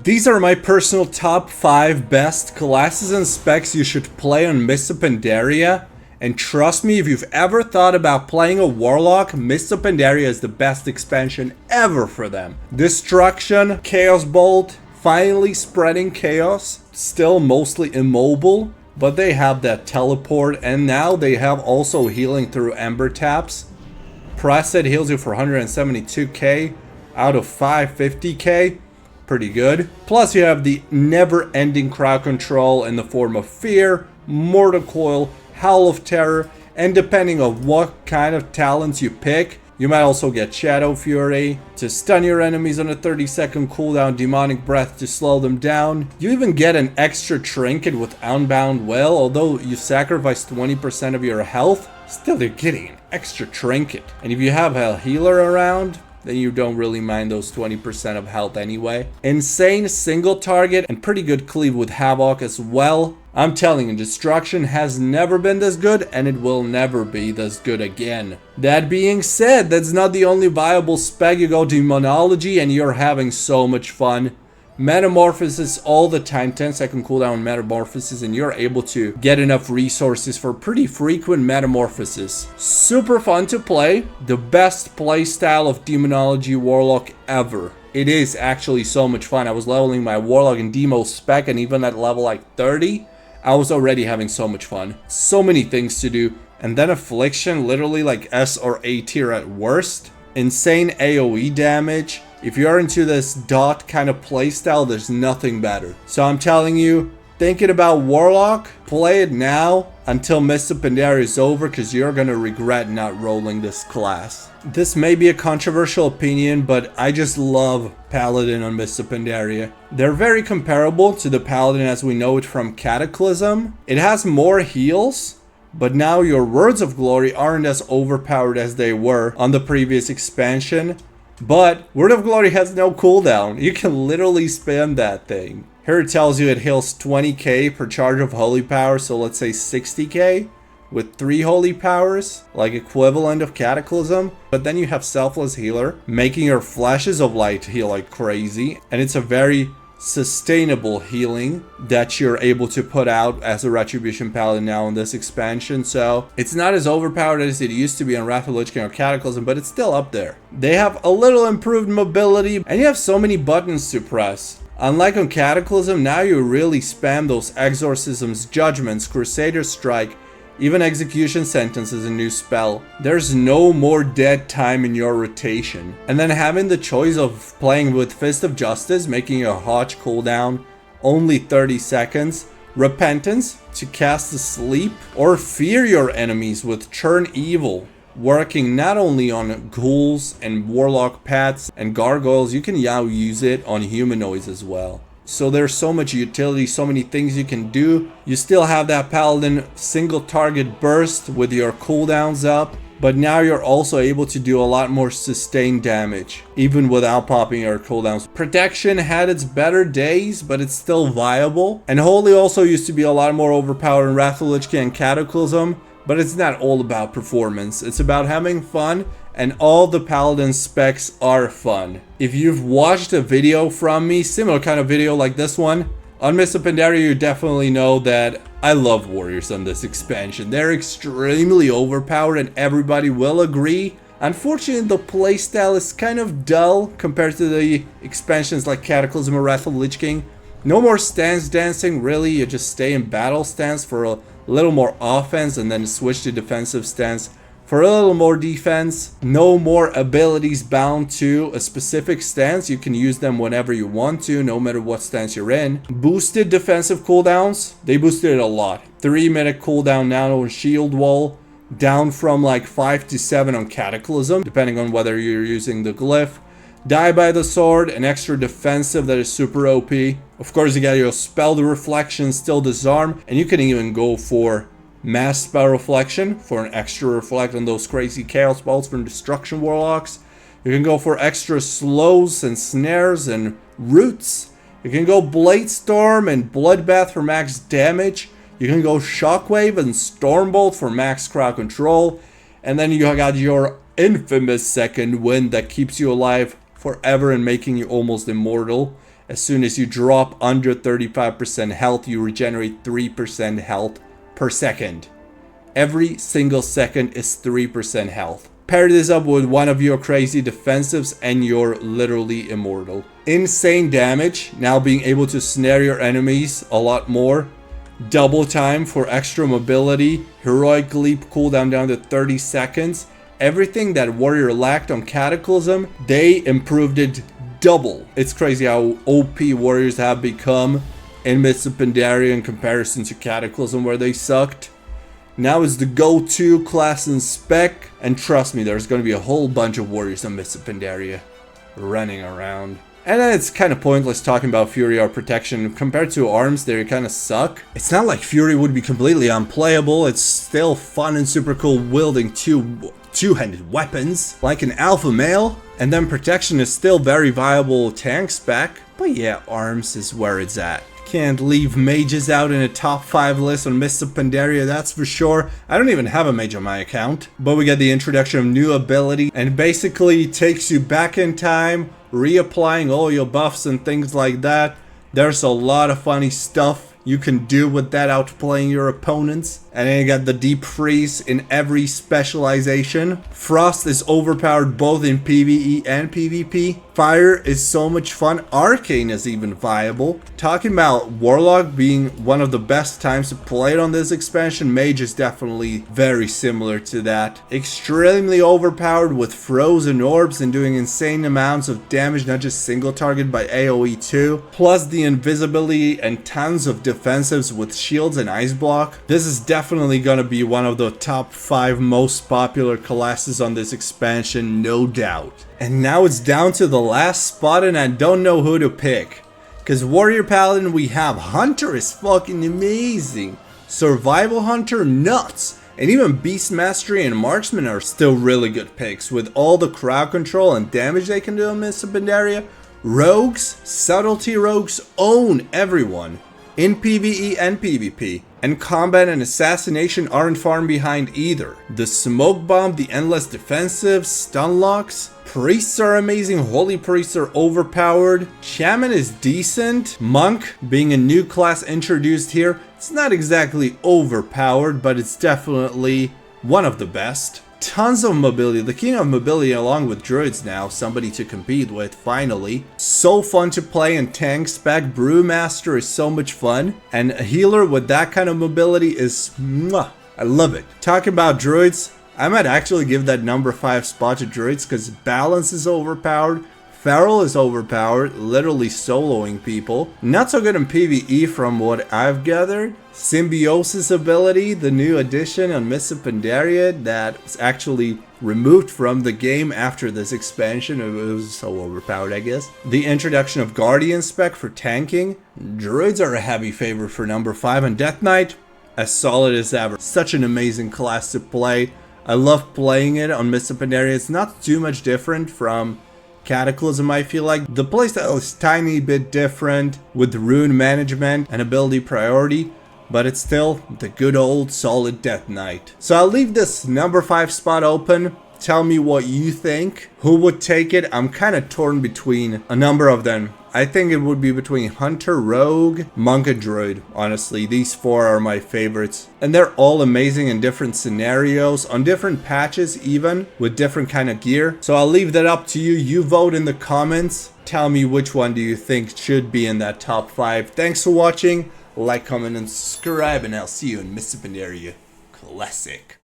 These are my personal top 5 best classes and specs you should play on Mists of Pandaria. And trust me, if you've ever thought about playing a Warlock, Mists of Pandaria is the best expansion ever for them. Destruction, Chaos Bolt, finally spreading chaos, still mostly immobile, but they have that teleport, and now they have also healing through Ember Taps. Press it heals you for 172k out of 550k. Pretty good. Plus you have the never-ending crowd control in the form of Fear, Mortal Coil, Howl of Terror, and depending on what kind of talents you pick, you might also get Shadow Fury to stun your enemies on a 30-second cooldown, Demonic Breath to slow them down. You even get an extra trinket with Unbound Will, although you sacrifice 20% of your health, still you're getting an extra trinket. And if you have a healer around, then you don't really mind those 20% of health anyway. Insane single target and pretty good cleave with Havoc as well. I'm telling you, Destruction has never been this good and it will never be this good again. That being said, that's not the only viable spec. You go Demonology and you're having so much fun. Metamorphosis all the time, 10-second cooldown Metamorphosis, and you're able to get enough resources for pretty frequent Metamorphosis. Super fun to play, the best playstyle of Demonology Warlock ever. It is actually so much fun. I was leveling my Warlock in Demo spec, and even at level like 30, I was already having so much fun. So many things to do, and then Affliction, literally like S or A tier at worst. Insane AoE damage. If you're into this dot kind of playstyle, there's nothing better. So I'm telling you, thinking about Warlock, play it now until Mists of Pandaria is over, because you're gonna regret not rolling this class. This may be a controversial opinion, but I just love Paladin on Mists of Pandaria. They're very comparable to the Paladin as we know it from Cataclysm. It has more heals, but now your Words of Glory aren't as overpowered as they were on the previous expansion. But Word of Glory has no cooldown. You can literally spam that thing. Here it tells you it heals 20k per charge of Holy Power, so let's say 60k with 3 Holy Powers, like equivalent of Cataclysm. But then you have Selfless Healer, making your Flashes of Light heal like crazy, and it's a very sustainable healing that you're able to put out as a Retribution Paladin now in this expansion. So it's not as overpowered as it used to be on Wrath of the Lich King or Cataclysm, but it's still up there. They have a little improved mobility, and you have so many buttons to press. Unlike on Cataclysm, now you really spam those Exorcisms, Judgments, Crusader Strike, even Execution Sentence is a new spell. There's no more dead time in your rotation. And then having the choice of playing with Fist of Justice, making a Hodge cooldown only 30 seconds, Repentance to cast Asleep, or Fear your enemies with Churn Evil, working not only on ghouls and warlock pets and gargoyles, you can now use it on humanoids as well. So there's so much utility, so many things you can do. You still have that Paladin single target burst with your cooldowns up, but now you're also able to do a lot more sustained damage, even without popping your cooldowns. Protection had its better days, but it's still viable. And Holy also used to be a lot more overpowered in Wrath of the Lich King and Cataclysm, but it's not all about performance. It's about having fun, and all the Paladin specs are fun. If you've watched a video from me, similar kind of video like this one, on Mists of Pandaria, you definitely know that I love warriors on this expansion. They're extremely overpowered and everybody will agree. Unfortunately, the playstyle is kind of dull compared to the expansions like Cataclysm or Wrath of the Lich King. No more stance dancing, really. You just stay in battle stance for a little more offense and then switch to defensive stance for a little more defense. No more abilities bound to a specific stance. You can use them whenever you want to, no matter what stance you're in. Boosted defensive cooldowns. They boosted it a lot. 3-minute cooldown now on Shield Wall, down from like 5 to 7 on Cataclysm, depending on whether you're using the glyph. Die by the Sword, an extra defensive that is super OP. Of course, you got your Spell the Reflection, Still Disarm, and you can even go for Mass Spell Reflection for an extra reflect on those crazy Chaos Bolts from Destruction Warlocks. You can go for extra slows and snares and roots. You can go Blade Storm and Bloodbath for max damage. You can go Shockwave and Stormbolt for max crowd control. And then you got your infamous Second Wind that keeps you alive forever and making you almost immortal. As soon as you drop under 35% health, you regenerate 3% health per second. Every single second is 3% health. Pair this up with one of your crazy defensives and you're literally immortal. Insane damage, now being able to snare your enemies a lot more. Double time for extra mobility. Heroic leap cooldown down to 30 seconds. Everything that Warrior lacked on Cataclysm, they improved it double. It's crazy how OP Warriors have become in Mists of Pandaria in comparison to Cataclysm where they sucked. Now is the go-to class and spec, and trust me, there's going to be a whole bunch of Warriors on Mists of Pandaria running around. And then it's kind of pointless talking about Fury or Protection. Compared to Arms, they kind of suck. It's not like Fury would be completely unplayable. It's still fun and super cool wielding two-handed weapons like an alpha male. And then Protection is still very viable tank spec. But yeah, Arms is where it's at. Can't leave mages out in a top 5 list on Mists of Pandaria, that's for sure. I don't even have a mage on my account. But we get the introduction of new ability and basically takes you back in time, reapplying all your buffs and things like that. There's a lot of funny stuff you can do with that, outplaying your opponents. And then you got the deep freeze in every specialization. Frost is overpowered both in PvE and PvP. Fire is so much fun. Arcane is even viable. Talking about Warlock being one of the best times to play it on this expansion, Mage is definitely very similar to that. Extremely overpowered with frozen orbs and doing insane amounts of damage, not just single target but AoE too. Plus the invisibility and tons of defensives with shields and ice block. This is definitely gonna be one of the top 5 most popular classes on this expansion, no doubt. And now it's down to the last spot and I don't know who to pick. Cause Warrior Paladin we have Hunter is fucking amazing. Survival Hunter nuts. And even Beast Mastery and Marksman are still really good picks with all the crowd control and damage they can do in Mists of Pandaria. Rogues, Subtlety Rogues own everyone in PvE and PvP. And combat and assassination aren't far behind either. The smoke bomb, the endless defensive, stun locks. Priests are amazing, holy priests are overpowered. Shaman is decent. Monk, being a new class introduced here, it's not exactly overpowered, but it's definitely one of the best. Tons of mobility, the king of mobility along with druids now, somebody to compete with finally. So fun to play in tank spec. Brewmaster is so much fun, and a healer with that kind of mobility is mwah, I love it. Talking about druids, I might actually give that number 5 spot to druids because balance is overpowered. Feral is overpowered, literally soloing people. Not so good in PvE from what I've gathered. Symbiosis ability, the new addition on Mists of Pandaria that was actually removed from the game after this expansion. It was so overpowered, I guess. The introduction of Guardian spec for tanking. Druids are a heavy favorite for number 5, and Death Knight, as solid as ever. Such an amazing class to play. I love playing it on Mists of Pandaria. It's not too much different from Cataclysm, I feel like. The playstyle is tiny bit different with rune management and ability priority, but it's still the good old solid Death Knight. So I'll leave this number 5 spot open. Tell me what you think. Who would take it? I'm kind of torn between a number of them. I think it would be between Hunter, Rogue, Monk, and Druid. Honestly, these 4 are my favorites. And they're all amazing in different scenarios, on different patches even, with different kind of gear. So I'll leave that up to you. You vote in the comments. Tell me which one do you think should be in that top 5. Thanks for watching. Like, comment, and subscribe, and I'll see you in Mists of Pandaria Classic.